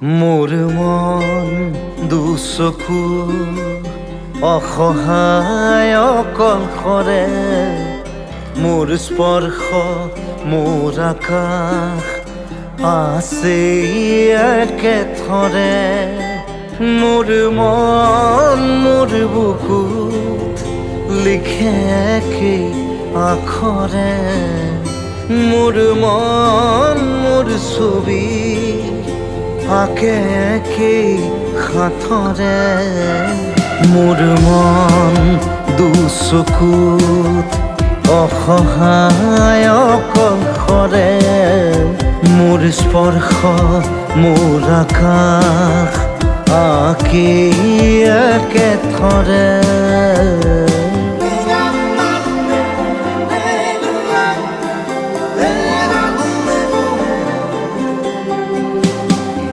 মোৰ মন দুচকু অসহায় অকলশৰে, মোৰ স্পৰ্শ মোৰ আকাশ আছে একেথৰে। মোৰ মন মোৰ বুকুত লিখে একেই আখৰে, মোৰ মন মোৰ ছবি আঁকে একেই সাঁথৰে। মোৰ মন দুচকুত অসহায় অকলশৰে, মোৰ স্পৰ্শ মোৰ আকাশ আঁকি একেথৰে।